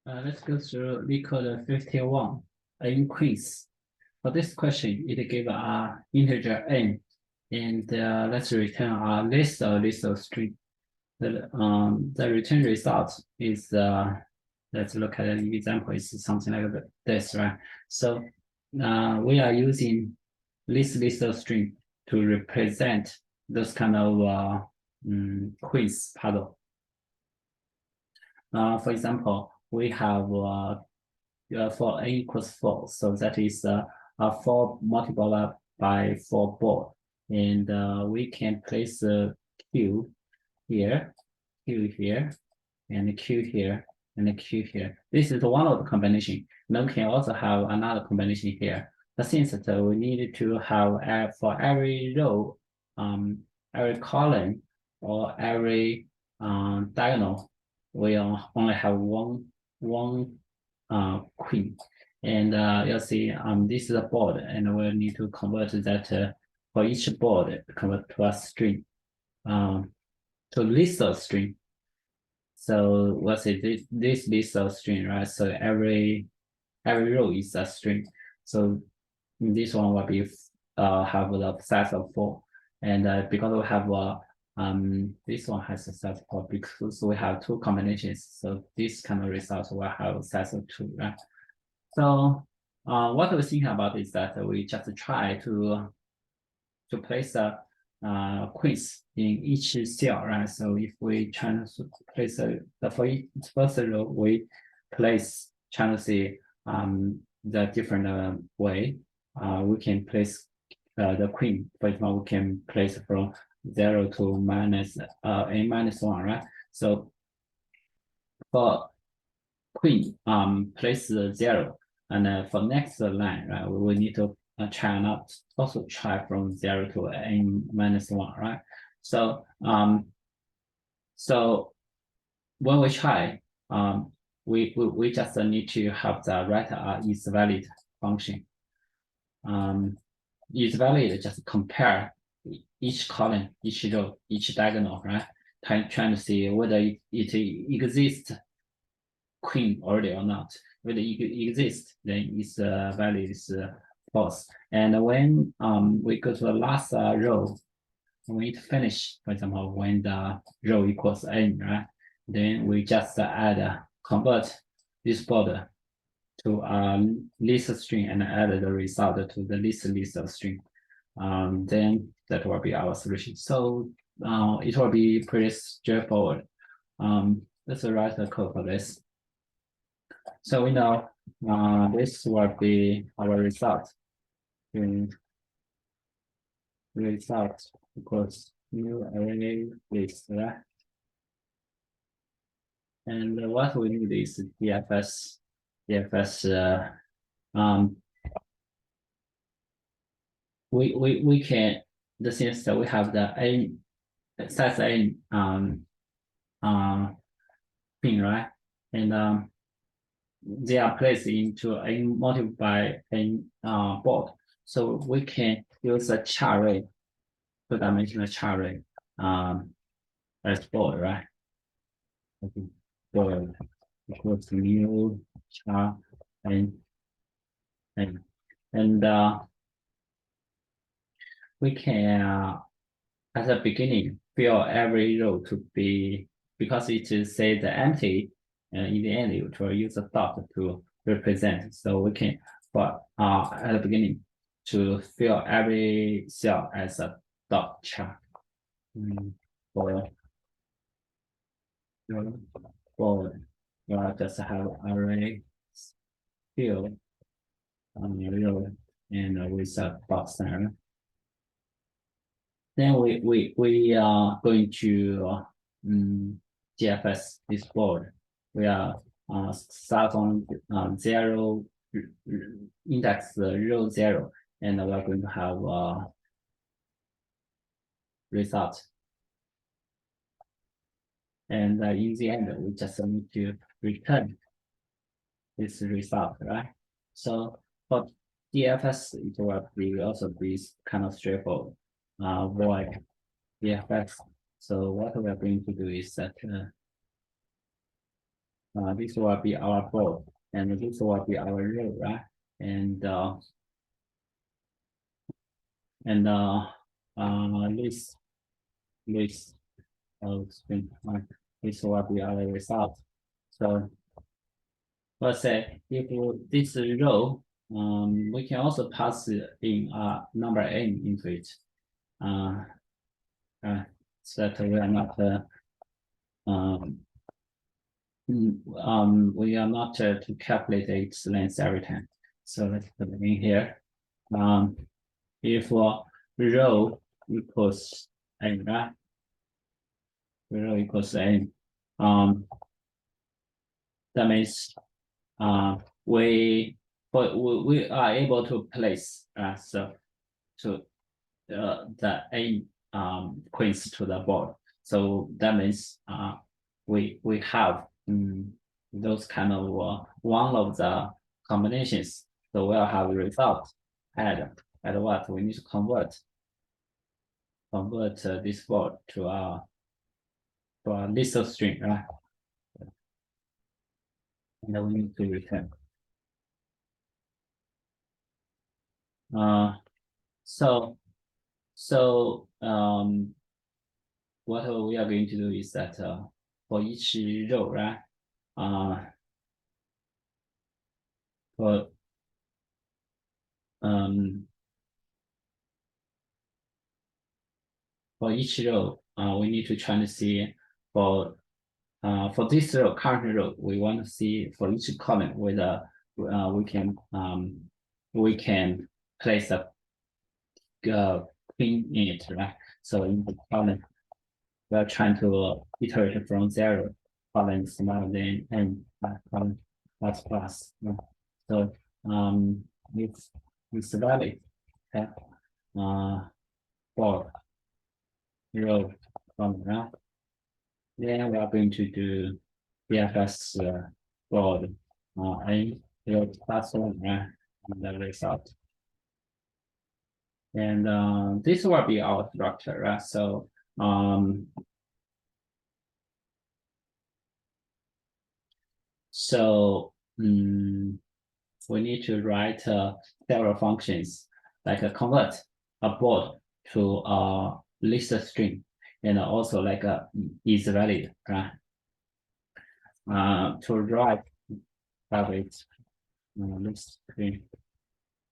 Let's go through LeetCode 51 in quiz. For this question, it gives a integer n, and let's return a list of string. The return result is let's look at an example. It's something like this, right? So we are using list of string to represent those kind of quiz puzzle. For example, we have for n equals 4, so that is 4 multiplied by 4 board, and we can place q here, q here, and q here, and q here. This is one of the combination. Now we can also have another combination here. But since we need to have for every row, every column, or every diagonal, we only have one queen. And you'll see this is a board, and we'll need to convert that for each board, convert to a string, to list of string. So we'll say this list of string, right? So every row is a string. So this one will be have the size of 4, and because we have this one has a size of 4 because we have 2 combinations. So this kind of result will have a size of 2, right? So what we're thinking about is that we just try to place a quiz in each cell, right? So if we try to place for each first row, we place trying to see the different way. We can place the queen. For example, we can place from 0 to minus n minus 1, right? So for queen, place 0, and for next line, right, we will need to try not also try from 0 to n minus 1, right? So so when we try, we just need to have the write is valid function. Is valid, just compare each column, each row, each diagonal, right? Trying to see whether it exists queen already or not. Whether it exists, then its value is false. And when we go to the last row, when it finish, for example, when the row equals n, right? Then we just convert this border to a list string and add the result to the list of string. Then that will be our solution. So it will be pretty straightforward. Let's write the code for this. So we know this will be our result. Result equals new array list, right? And what we need is DFS. We can, the since that we have the n size n thing, right? And they are placed into n multiplied by n board. So we can use a char array, 2-dimensional char array as board, right? Board equals new char and we can at the beginning fill every row to be, because it is say the empty, and in the end it will use a dot to represent. So we can for at the beginning to fill every cell as a dot char. For just have array fill on the row and with a box there. Then we are going to GFS this board. We are start on 0 index row 0, and we are going to have result. And in the end, we just need to return this result, right? So for DFS, it will also be kind of straightforward. Void DFS. So what we are going to do is that this will be our board, and this will be our row, right? And this screen, this will be our result. So let's say if this row, we can also pass in number n into it, so that we are not we are not to calculate its length every time. So let's put it in here. If row equals n, right? Row equals n. That means we are able to place so to the n queens to the board. So that means we have those kind of one of the combinations. So we'll have a result at what we need to convert this board to a list of string, right? And then we need to return. What we are going to do is that for each row, right? For each row, we need to try to see for this row, current row, we want to see for each column whether we can place a queen in it, right? So in the column, we are trying to iterate from 0, column smaller than n, column plus. So if it's valid, okay, for row from right, then we are going to do BFS board n row plus 1, right, and the result. And this will be our structure, right? So we need to write several functions like a convert a board to a list string, and also like a is valid, right? To write private list string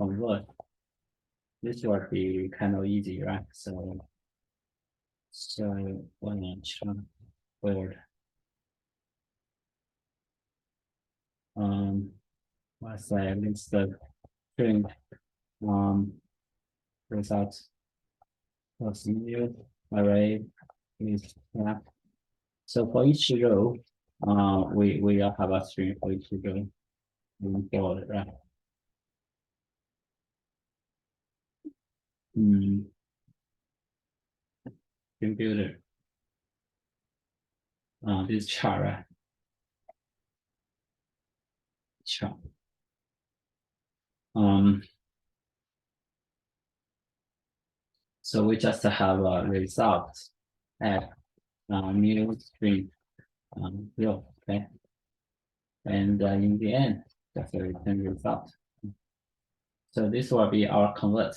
convert, this will be kind of easy, right? So one word. Let's say list string results was new array is yeah. So for each row, we will have a string for each row moving forward, right? Computer. This chart, right? Chart. So we just have a result at new string row, okay? And in the end, that's a return result. So this will be our convert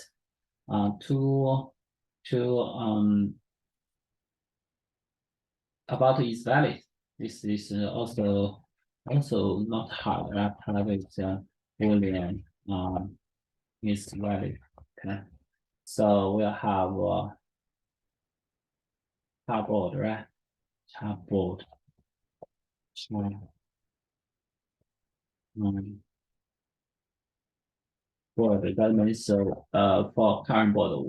to about is valid. This is also not hard. Right? Part is Boolean is valid. Okay. So we'll have chardboard, right? Chardboard. Board. That means so for current board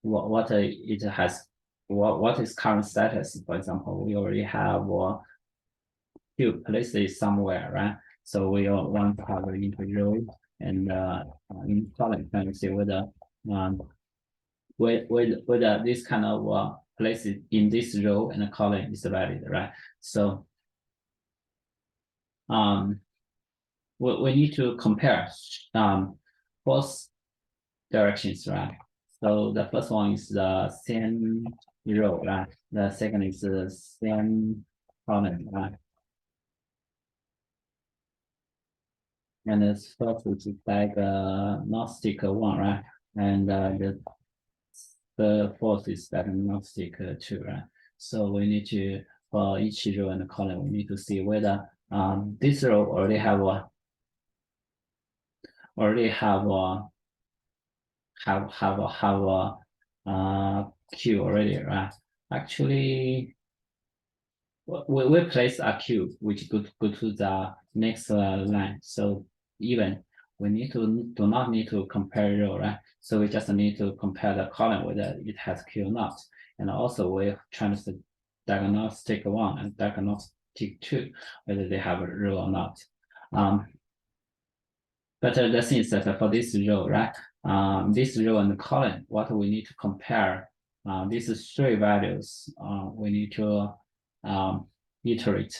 what it has, what is current status? For example, we already have few places somewhere, right? So we want to have an into row and in column can see whether whether this kind of places in this row and column is valid, right? So we need to compare both directions, right? So the first one is the same row, right? The second is the same column, right? And the first is diagnostic one, right? And the fourth is diagnostic two, right? So we need to, for each row and column, we need to see whether this row already have a queue already, right? Actually, we place a queue which go to the next line. So even we do not need to compare row, right? So we just need to compare the column whether it has queue or not. And also we transfer diagnostic one and diagnostic two, whether they have a row or not. But the thing is that for this row, right? This row and column, what we need to compare, these three values, we need to iterate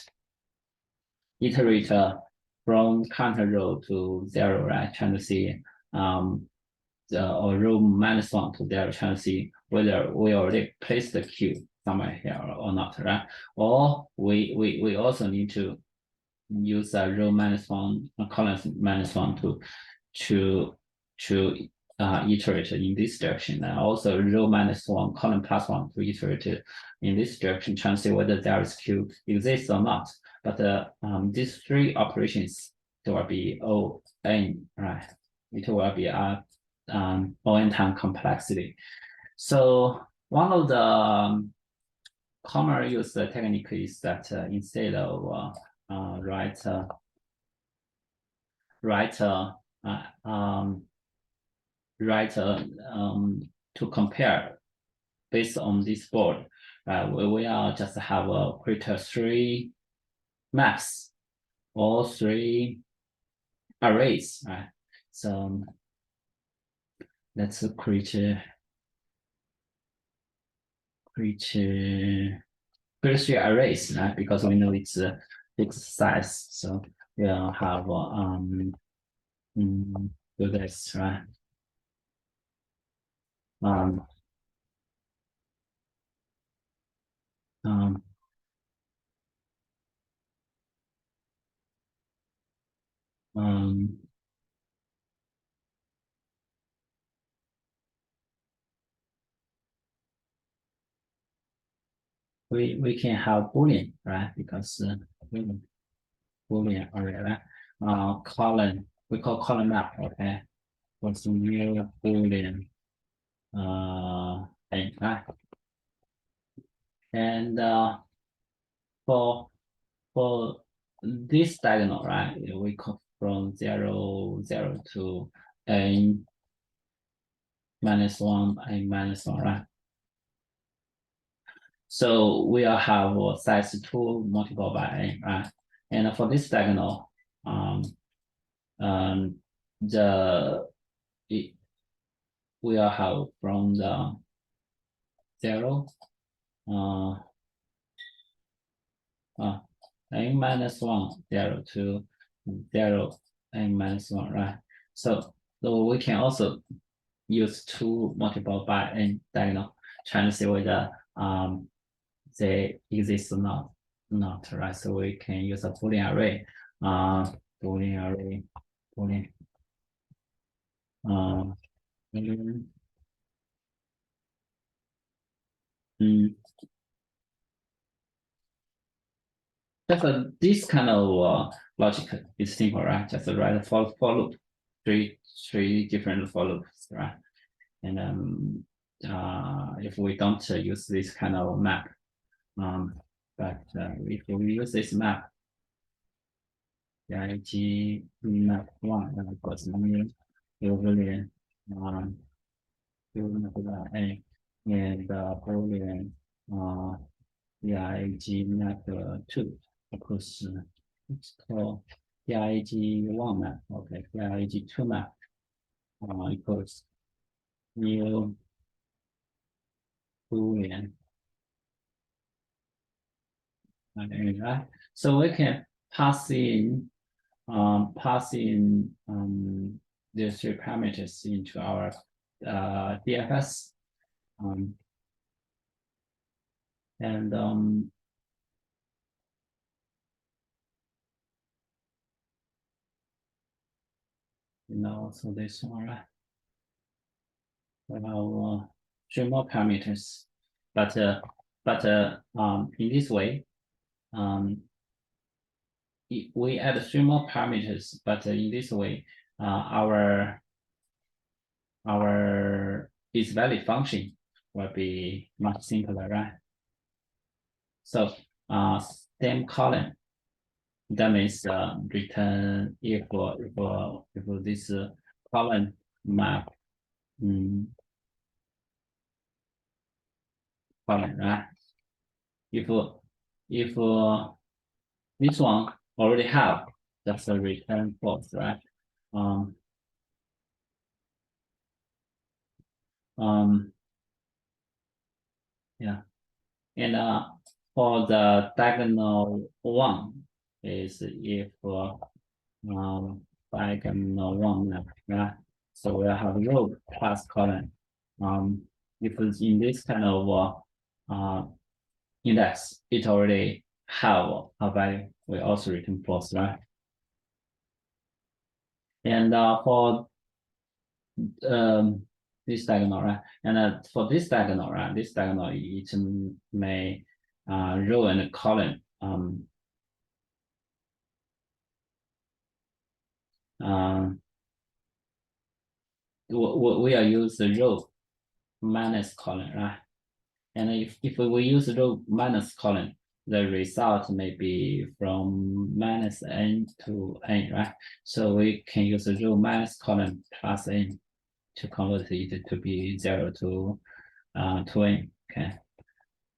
from counter row to zero, right? Trying to see or row minus one to zero, trying to see whether we already placed the queue somewhere here or not, right? Or we also need to use a row minus one, column minus one to iterate in this direction, and also row minus one, column plus one to iterate in this direction, trying to see whether there is queue exists or not. But these three operations, it will be O n, right? It will be a O n time complexity. So one of the common use technique is that instead of write to compare based on this board, we will just have a create three maps or three arrays, right? So let's create three arrays, right? Because we know it's a fixed size, so we'll have do this, right? Um, um, um, we can have Boolean, right? Because Boolean array, right? Column, we call column map, okay? What's the new Boolean right? And for for this diagonal, right? We call from 0, 0 to n minus one, n minus one, right? So we'll have size 2 multiplied by n, right? And for this diagonal, um, the it will have from the 0 uh, n minus 1, 0 to 0, n minus 1, right? So we can also use 2 multiplied by n diagonal, trying to see whether they exist or not, right? So we can use a Boolean array, Boolean array, Boolean, um, mm, just this kind of logic is simple, right? Just write a for loop, three different for loops, right? And if we don't use this kind of map, but if we use this map, the IG map one, then of course new Boolean, A and Boolean, DIG map two, of course, it's called DIG one map, okay, DIG two map, equals new Boolean. Right? So we can pass in these three parameters into our DFS. And so this one, right? We have 3 more parameters, but in this way, we add 3 more parameters, but in this way, our is valid function will be much simpler, right? So same column, that means return if this column map column, right? If this one already have, that's a return false, right? Yeah, and for the diagonal one is if diagonal one map, right? So we'll have row plus column. If it's in this kind of index, it already have a value. We also return false, right? And for this diagonal, right? And for this diagonal, right? This diagonal it may row and column we are use the row minus column, right? And if we use row minus column, the result may be from minus n to n, right? So we can use the row minus column plus n to convert it to be 0 to n. Okay.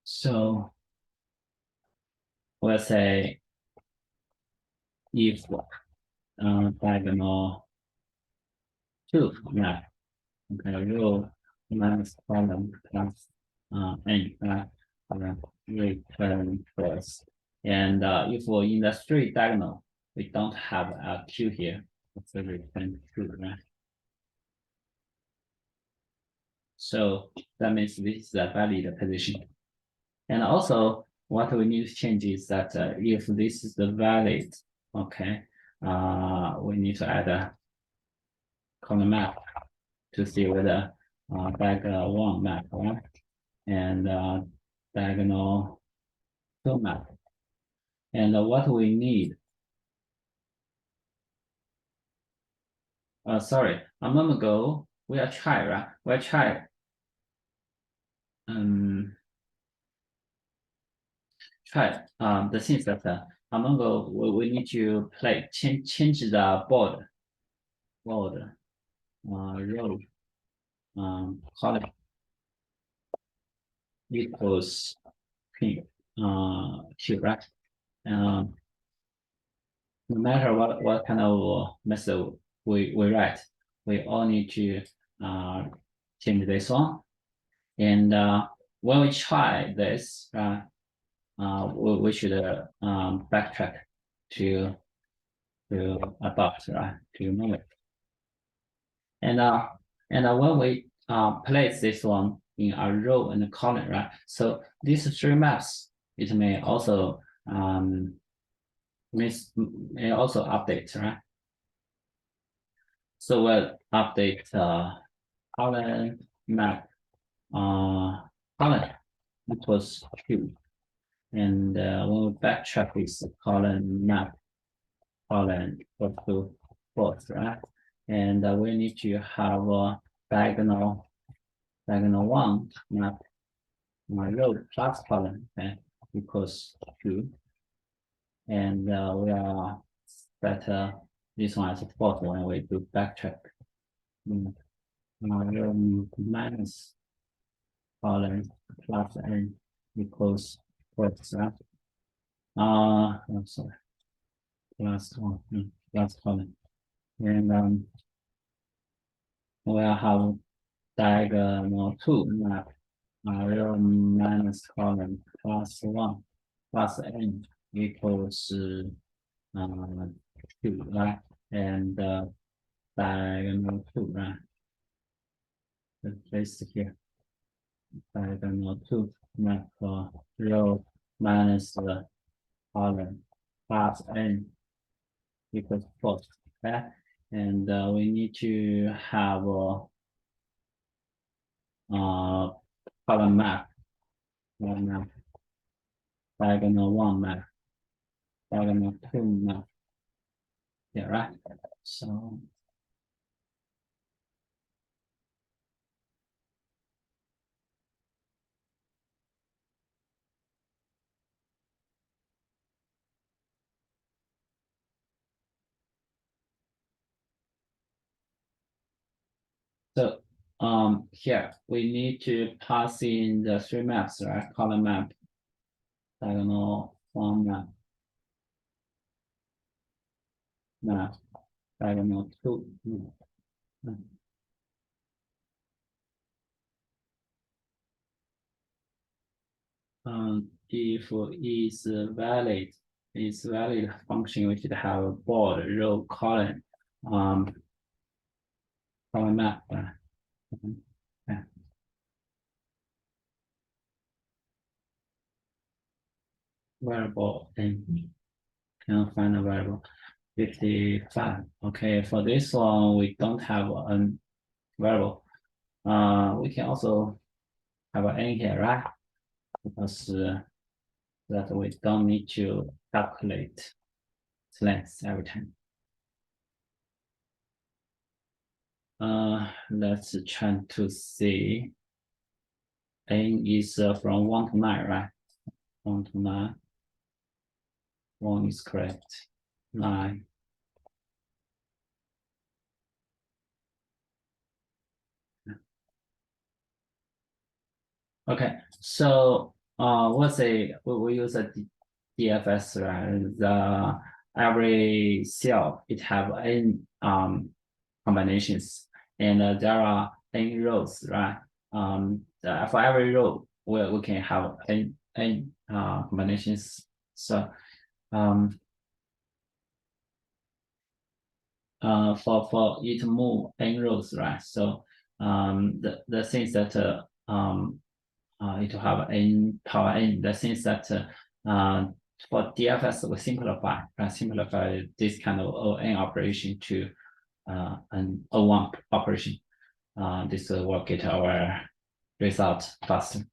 So we'll say if diagonal 2 map, okay, row minus column plus n, right? Return first. And if we're in the straight diagonal, we don't have a Q here. It's a return true, right? So that means this is a valid position. And also, what we need to change is that if this is the valid, okay, we need to add a column map to see whether diagonal one map, right? And diagonal two map. And what we need, sorry, a moment ago, we are try, right? We are try, the things that a moment ago, we need to change the board, row, column equals pink, Q, right? No matter what kind of method we write, we all need to change this one. And when we try this, we should backtrack to adopt, right, to move it. And when we place this one in a row and a column, right? So these 3 maps, it may also may also update, right? So we'll update column map column equals Q. And when we backtrack this column map column equal to false, right? And we need to have a diagonal one map row plus column, okay, equals Q. And we are set this one as a false when we do backtrack. Minus column plus n equals false, right? I'm sorry, plus one, plus column. And we'll have diagonal 2 map row minus column plus 1 plus n equals 2, right? And diagonal 2, right? Place here, diagonal 2 map row minus column plus n equals false. Okay, and we need to have column map, diagonal 1 map, diagonal 2 map. Yeah, right. So here we need to pass in the 3 maps, right? Column map, diagonal 1 map, diagonal 2 map. If is valid function, we should have a board, row, column, column map. Yeah. Variable and can find a variable 55. Okay, for this one, we don't have a variable. We can also have an n here, right? Because that we don't need to calculate its length every time. Let's try to see. N is from 1 to 9, right? 1 to 9. 1 is correct. 9. Okay, so we use a DFS, right? The every cell it have n combinations, and there are n rows, right? For every row, we can have n combinations. So um for it move n rows, right? So the things that it have n power n, the things that for DFS we simplify this kind of O(n) operation to an O1 operation. This will get our result faster.